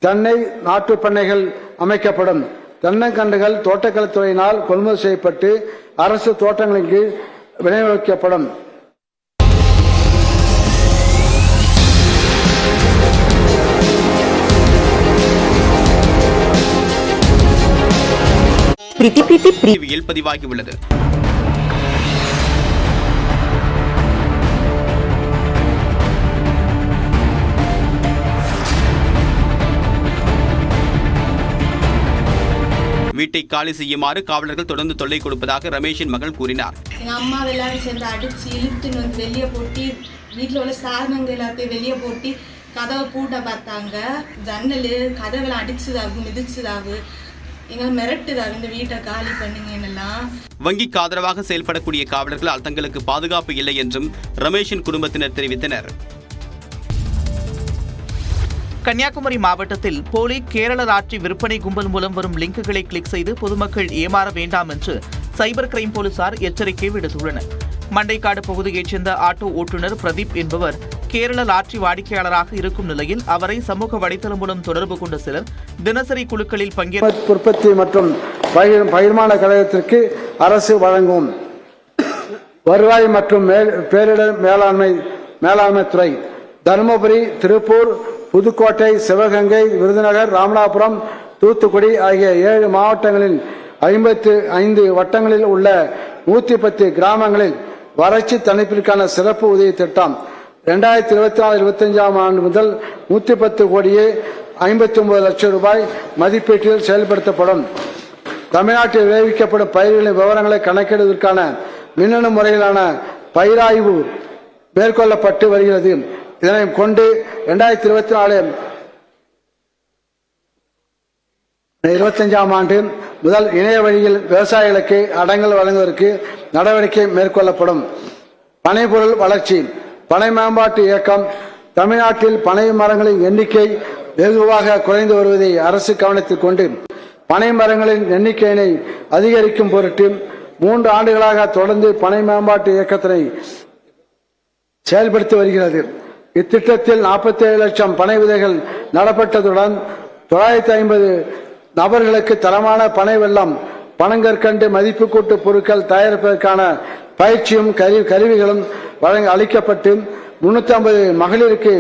தென்னை நாட்டு பண்ணைகள் அமைக்கப்படும். தென்னங்கன்றுகள் தோட்டக்கலைத்துறையினால் கொள்முதல் செய்யப்பட்டு அரசு தோட்டங்களின் கீழ் விநியோகிக்கப்படும். டிவியில் பதிவாகியுள்ளது. வீட்டை காலி செய்யுமாறு காவலர்கள் தொடர்ந்து தொல்லை கொடுப்பதாக ரமேஷின் மகள் கூறினார். எங்க அம்மா எல்லாரும் சேர்ந்து அடிச்சு இழுத்துன்னு வந்து வெளியே போட்டு வீட்டில் உள்ள சாதனங்கள் எல்லாத்தையும் வெளியே போட்டு கதவை பூட்ட பார்த்தாங்க. ஜன்னல் கதவுகளை அடிச்சுதாகும், மிதிச்சுதாகும், எங்களை மிரட்டுதாகும், இந்த வீட்டை காலி பண்ணுங்கன்னெல்லாம். வங்கிக்கு ஆதரவாக செயல்படக்கூடிய காவலர்களால் தங்களுக்கு பாதுகாப்பு இல்லை என்றும் ரமேஷின் குடும்பத்தினர் தெரிவித்தனர். கன்னியாகுமரி மாவட்டத்தில் போலி கேரள லாட்டரி விற்பனை கும்பல் மூலம் வரும் லிங்குகளை கிளிக் செய்து பொதுமக்கள் ஏமாற வேண்டாம் என்று சைபர் கிரைம் போலீசார் எச்சரிக்கை விடுத்துள்ளனர். மண்டைக்காடு பகுதியைச் சேர்ந்த ஆட்டோ ஓட்டுநர் பிரதீப் என்பவர் கேரள லாட்டரி வாடிக்கையாளராக இருக்கும் நிலையில் அவரை சமூக வலைதளம் மூலம் தொடர்பு கொண்ட சிலர் தினசரி குழுக்களில் பங்கேற்று உற்பத்தி மற்றும் பகிர்மான கழகத்திற்கு அரசு வழங்கும் வருவாய் மற்றும் பேரிடர் மேலாண்மை துறை தருமபுரி, திருப்பூர், புதுக்கோட்டை, சிவகங்கை, விருதுநகர், ராமநாதபுரம், தூத்துக்குடி ஆகிய 7 மாவட்டங்களில் 55 வட்டங்களில் உள்ள 110 கிராமங்களில் வறட்சி தணிப்பிற்கான சிறப்பு உதவி திட்டம் 2024-25 ஆண்டு முதல் 110 கோடியே 59 லட்சம் ரூபாய் மதிப்பீட்டில் செயல்படுத்தப்படும். தமிழ்நாட்டில் விளைவிக்கப்படும் பயிர்களின் விவரங்களை கணக்கிடுவதற்கான மின்னணு முறையிலான பயிராய்வு மேற்கொள்ளப்பட்டு வருகிறது. இதனை கொண்டு 2024-25 ஆண்டு முதல் இணைய வழியில் விவசாயிகளுக்கு அடங்கல் வழங்குவதற்கு நடவடிக்கை மேற்கொள்ளப்படும். பனைப்பொருள் வளர்ச்சி பனை மேம்பாட்டு இயக்கம் தமிழ்நாட்டில் பனை மரங்களின் எண்ணிக்கை வெகுவாக குறைந்து வருவதை அரசு கவனத்தில் கொண்டு பனை மரங்களின் எண்ணிக்கையினை அதிகரிக்கும் பொருட்டு 3 ஆண்டுகளாக தொடர்ந்து பனை மேம்பாட்டு இயக்கத்தினை செயல்படுத்தி வருகிறது. இத்திட்டத்தில் 47 லட்சம் பனை விதைகள் நடப்பட்டதுடன் 950 நபர்களுக்கு தரமான பனை வெல்லம், பனங்கற்கண்டு மதிப்பு கூட்டு பொருட்கள் தயாரிப்பதற்கான பயிற்சியும் கருவிகளும் அளிக்கப்பட்டு 350 மகளிருக்கு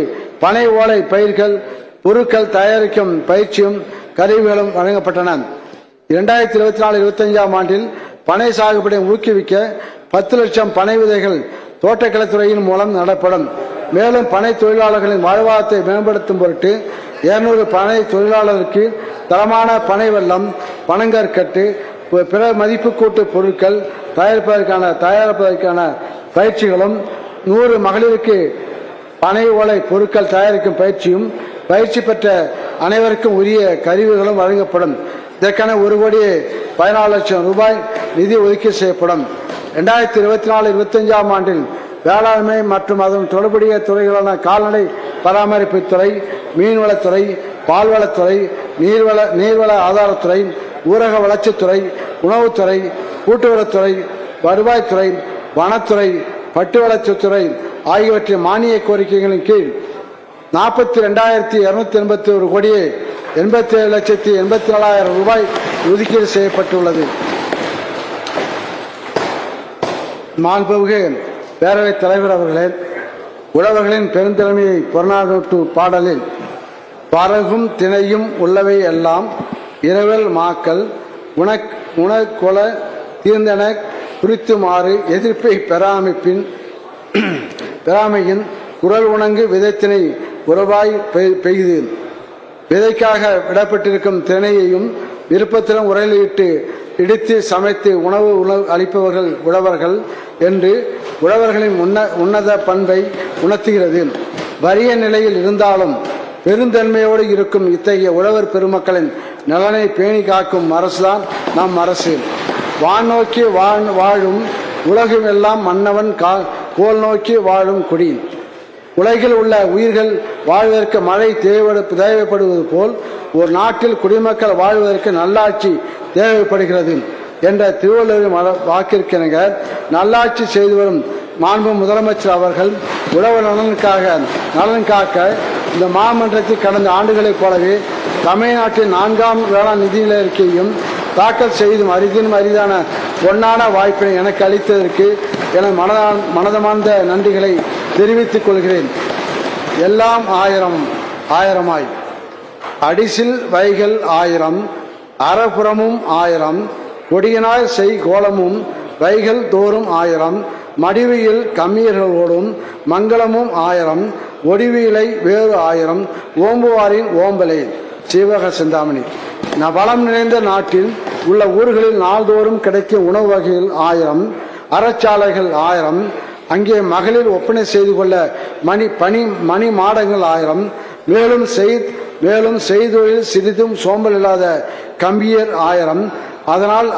பனை ஓலை பயிர்கள் பொருட்கள் தயாரிக்கும் பயிற்சியும் கருவிகளும் வழங்கப்பட்டன. 2024-25 ஆண்டில் பனை சாகுபடியை ஊக்குவிக்க 10 லட்சம் பனை விதைகள் தோட்டக்கலைத்துறையின் மூலம் நடப்படும். மேலும் பனை தொழிலாளர்களின் வாழ்வாதாரத்தை மேம்படுத்தும் பொருட்டு 200 பனை தொழிலாளருக்கு தரமான பனை வெல்லம், பனங்கற்கட்டு, பிற மதிப்பு கூட்டு பொருட்கள் தயாரிப்பதற்கான பயிற்சிகளும் 100 மகளிருக்கு பனை ஓலை பொருட்கள் தயாரிக்கும் பயிற்சியும் பயிற்சி பெற்ற அனைவருக்கும் உரிய கருவிகளும் வழங்கப்படும். இதற்கான 1,14 லட்சம் ரூபாய் நிதி ஒதுக்கீடு செய்யப்படும். 2024-25 ஆண்டில் வேளாண்மை மற்றும் அதன் தொடர்புடைய துறைகளான கால்நடை பராமரிப்புத்துறை, மீன்வளத்துறை, பால்வளத்துறை, நீர்வள ஆதாரத்துறை, ஊரக வளர்ச்சித்துறை, உணவுத்துறை, கூட்டுறவுத்துறை, வருவாய்த்துறை, வனத்துறை, பட்டுவளர்ச்சித்துறை ஆகியவற்றின் மானிய கோரிக்கைகளின் கீழ் 42,281 கோடியே 87,84,000 ரூபாய் ஒதுக்கீடு செய்யப்பட்டுள்ளது. மாண்புமிகு பேரவைத் தலைவர் அவர்களே, உழவர்களின் பெருந்திறமையை புறநானூற்று பாடலில் பறகும் திணையும் உள்ளவை எல்லாம் இரவல் மாக்கள் உணக்கொல தீர்ந்தன குறித்துமாறு எதிர்ப்பை பெறாமையின் குரல் உணங்கு விதைத்தினை உறவாய் பெய்து விதைக்காக விடப்பட்டிருக்கும் திணையையும் விருப்பத்திலும் உரையிலிட்டு இடித்து சமைத்து உணவு அளிப்பவர்கள் உழவர்கள் என்று உழவர்களின் உன்னத பண்பை உணர்த்துகிறது. வறிய நிலையில் இருந்தாலும் பெருந்தன்மையோடு இருக்கும் இத்தகைய உழவர் பெருமக்களின் நலனை பேணி காக்கும் அரசுதான் நம் அரசு. வான் நோக்கி வாழும் உலகம் எல்லாம் மன்னவன் கோல் நோக்கி வாழும் குடி. உலகில் உள்ள உயிர்கள் வாழ்வதற்கு மழை தேவைப்படுவது போல் ஒரு நாட்டில் குடிமக்கள் வாழ்வதற்கு நல்லாட்சி தேவைப்படுகிறது என்ற திருவள்ளுவரின் வாக்கிற்கிணங்க நல்லாட்சி செய்து வரும் மாண்பு முதலமைச்சர் அவர்கள் உழவர் நலன் காக்க இந்த மாமன்றத்தில் கடந்த ஆண்டுகளைப் போலவே தமிழ்நாட்டின் 4ஆம் வேளாண் நிதிநிலை அறிக்கையும் தாக்கல் செய்தும் அரிதான பொன்னான வாய்ப்பினை எனக்கு அளித்ததற்கு என மனதமார்ந்த நன்றிகளை தெரிவித்துக் கொள்கிறேன். எல்லாம் ஆயிரமாய் அடிசில் வைகள் 1000 அறப்புறமும் 1000 கொடியனாய் செய் கோலமும் வைகள் தோறும் 1000 மடிவியில் கம்மியர்களோடும் மங்களமும் 1000 ஒடிவியலை வேறு 1000 ஓம்புவாரின் ஓம்பலை. சீவக சிந்தாமணி. வளம் நிறைந்த நாட்டில் உள்ள ஊர்களில் நாள்தோறும் கிடைக்கும் உணவு வகைகள் 1000 அறச்சாலைகள் 1000 அங்கே மகளிர் ஒப்பனை செய்து கொள்ள மணி மாடங்கள் 1000 மேலும் செய்தொழில் சிறிதும் சோம்பல் இல்லாத கம்பியர் 1000 அதனால்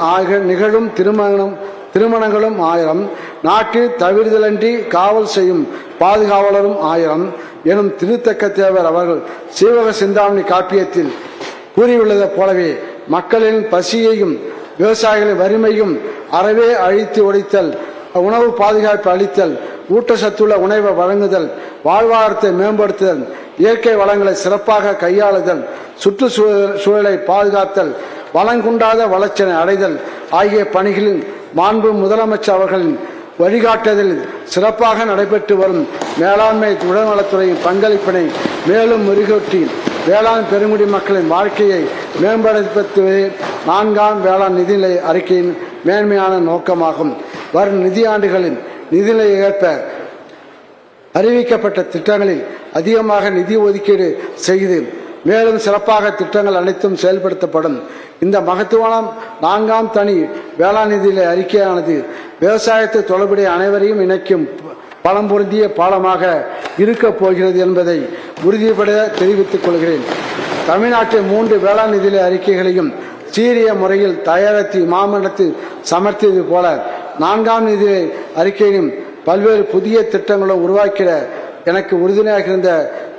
நிகழும் திருமணங்களும் 1000 நாட்டில் தவிர்தலன்றி காவல் செய்யும் பாதுகாவலரும் 1000 எனும் திருத்தக்க தேவர் அவர்கள் சீவக சிந்தாமணி காப்பியத்தில் கூறியுள்ளதை போலவே மக்களின் பசியையும் விவசாயிகளின் வறுமையும் அறவே அழித்து ஒழித்தல், உணவு பாதுகாப்பு அளித்தல், ஊட்டச்சத்துள்ள உணவை வழங்குதல், வாழ்வாதாரத்தை மேம்படுத்துதல், இயற்கை வளங்களை சிறப்பாக கையாளுதல், சுற்றுச்சூழலை பாதுகாத்தல், வளங்குண்டாத வளர்ச்சியை அடைதல் ஆகிய பணிகளில் மாண்பு முதலமைச்சர் அவர்களின் வழிகாட்டுதலில் சிறப்பாக நடைபெற்று வரும் மேலாண்மை உடல்நலத்துறையின் பங்களிப்பினை மேலும் மெருகூட்டி வேளாண் பெருங்குடி மக்களின் வாழ்க்கையை மேம்படுத்துவதே 4ஆம் வேளாண் நிதிநிலை அறிக்கையின் மேன்மையான நோக்கமாகும். வரும் நிதியாண்டுகளின் நிதிநிலையை ஏற்ப அறிவிக்கப்பட்ட திட்டங்களில் அதிகமாக நிதி ஒதுக்கீடு செய்து மேலும் சிறப்பாக திட்டங்கள் அனைத்தும் செயல்படுத்தப்படும். இந்த மகத்துவமான 4ஆம் தனி வேளாண் நிதிநிலை அறிக்கையானது விவசாயத்தை தொடர்புடைய அனைவரையும் இணைக்கும் பலம் பொருந்திய பாலமாக இருக்கப் போகிறது என்பதை உறுதிபட தெரிவித்துக் கொள்கிறேன். தமிழ்நாட்டில் 3 வேளாண் நிதிநிலை அறிக்கைகளையும் சீரிய முறையில் தயாரித்து மாமன்றத்தில் சமர்த்தியது போல 4ஆம் நிதிநிலை அறிக்கையிலும் பல்வேறு புதிய திட்டங்களும் உருவாக்கிட எனக்கு உறுதுணையாக இருந்த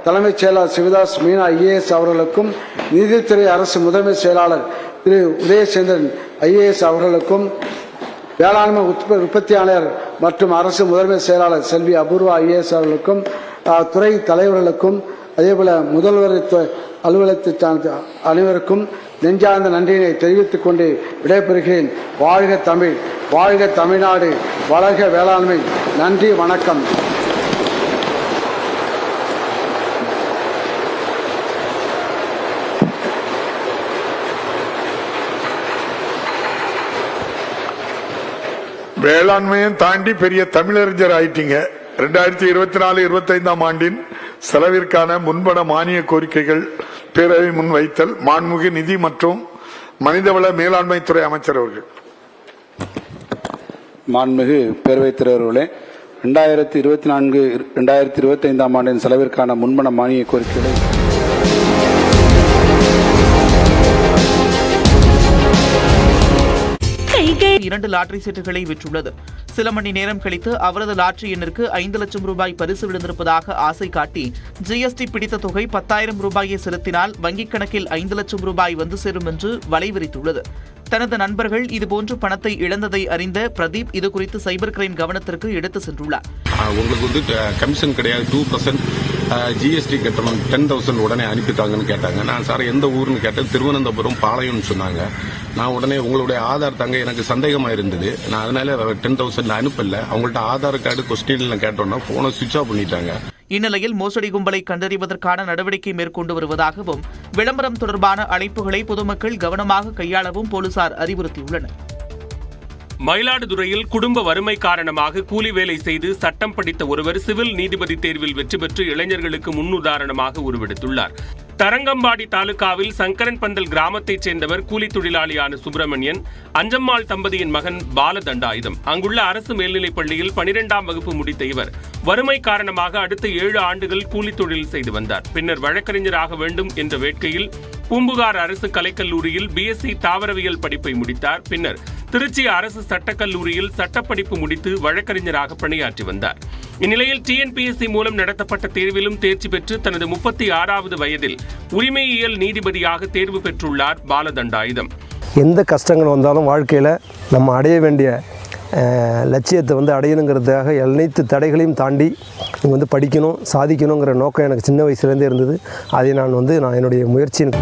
தலைமைச் செயலாளர் சிவதாஸ் மீனா ஐஏஎஸ் அவர்களுக்கும், நீதித்துறை அரசு முதன்மை செயலாளர் திரு உதயசேந்திரன் ஐஏஎஸ் அவர்களுக்கும், வேளாண்மை உற்பத்தியாளர் மற்றும் அரசு முதன்மை செயலாளர் செல்வி அபூர்வா ஐஏஎஸ் அவர்களுக்கும், துறை தலைவர்களுக்கும், அதேபோல முதல்வர் அலுவலகத்தை சார்ந்த அனைவருக்கும் நெஞ்சார்ந்த நன்றியினை தெரிவித்துக் கொண்டு விடைபெறுகிறேன். வாழ்க தமிழ், வாழ்க தமிழ்நாடு, வளர்க வேளாண்மை. நன்றி, வணக்கம். வேளாண்மையும் தாண்டி பெரிய தமிழறிஞர் ஆயிட்டீங்க. 2024-25 ஆண்டின் செலவிற்கான முன்பண மானிய கோரிக்கைகள் பேரவை முன்வைத்தல். மாண்புமிகு நிதி மற்றும் மனிதவள மேலாண்மைத்துறை அமைச்சர் அவர்கள். மாண்புமிகு பேரவைத் தலைவர்களே, 2024-2025 ஆண்டின் செலவிற்கான முன்பண மானிய கோரிக்கைகளை இரண்டு லாட்டரி சீட்டுகளை விற்றுள்ளது. சில மணி நேரம் கழித்து அவரது லாட்டரி எண்ணிற்கு 5 லட்சம் ரூபாய் பரிசு விழுந்திருப்பதாக ஆசை காட்டி ஜிஎஸ்டி பிடித்த தொகை 10,000 ரூபாயை செலுத்தினால் வங்கிக் கணக்கில் 5 லட்சம் ரூபாய் வந்து சேரும் என்று வலை விரித்துள்ளது. தனது நண்பர்கள் இதுபோன்று பணத்தை இழந்ததை அறிந்த பிரதீப் இதுகுறித்து சைபர் கிரைம் கவனத்திற்கு எடுத்து சென்றுள்ளார். உங்களுக்கு கமிஷன் கிடையாது, 2% ஜிஎஸ்டி கட்டணம் 10,000 உடனே அனுப்பிட்டாங்கன்னு கேட்டாங்க. நான் சார் எந்த ஊர்னு கேட்டேன். திருவனந்தபுரம் பாளையம்னு சொன்னாங்க. நான் உடனே உங்களுடைய ஆதார் தாங்க, எனக்கு சந்தேகமாக இருந்தது. நான் அதனால 10,000 அனுப்பல. அவங்கள்ட்ட ஆதார் கார்டு கொஸ்டின்ல கேட்டோன்னா போனை சுவிட்ச் ஆஃப் பண்ணிட்டாங்க. இந்நிலையில் மோசடி கும்பலை கண்டறிவதற்கான நடவடிக்கை மேற்கொண்டு வருவதாகவும், விளம்பரம் தொடர்பான அழைப்புகளை பொதுமக்கள் கவனமாக கையாளவும் போலீசார் அறிவுறுத்தியுள்ளனர். மயிலாடுதுறையில் குடும்ப வறுமை காரணமாக கூலி வேலை செய்து சட்டம் படித்த ஒருவர் சிவில் நீதிபதி தேர்வில் வெற்றி பெற்று இளைஞர்களுக்கு முன்னுதாரணமாக உருவெடுத்துள்ளார். தரங்கம்பாடி தாலுகாவில் சங்கரன்பந்தல் கிராமத்தைச் சேர்ந்தவர் கூலி தொழிலாளியான சுப்பிரமணியன், அஞ்சம்மாள் தம்பதியின் மகன் பாலதண்டாயுதம். அங்குள்ள அரசு மேல்நிலைப் பள்ளியில் 12ஆம் வகுப்பு முடித்த இவர் வறுமை காரணமாக அடுத்த 7 ஆண்டுகள் கூலி தொழில் செய்து வந்தார். பின்னர் வழக்கறிஞராக வேண்டும் என்ற வேட்கையில் பூம்புகார் அரசு கலைக்கல்லூரியில் பிஎஸ்சி தாவரவியல் படிப்பை முடித்தார். பின்னர் திருச்சி அரசு சட்டக்கல்லூரியில் சட்டப்படிப்பு முடித்து வழக்கறிஞராக பணியாற்றி வந்தார். இந்நிலையில் டிஎன்பிஎஸ்சி மூலம் நடத்தப்பட்ட தேர்விலும் தேர்ச்சி பெற்று தனது 36வது வயதில் உரிமையியல் நீதிபதியாக தேர்வு பெற்றுள்ளார் பாலதண்டாயுதம். எந்த கஷ்டங்கள் வந்தாலும் வாழ்க்கையில் நம்ம அடைய வேண்டிய லட்சியத்தை அடையணுங்கிறதுக்காக அனைத்து தடைகளையும் தாண்டி படிக்கணும், சாதிக்கணுங்கிற நோக்கம் எனக்கு சின்ன வயசுலேருந்தே இருந்தது. அதை நான் என்னுடைய முயற்சியின்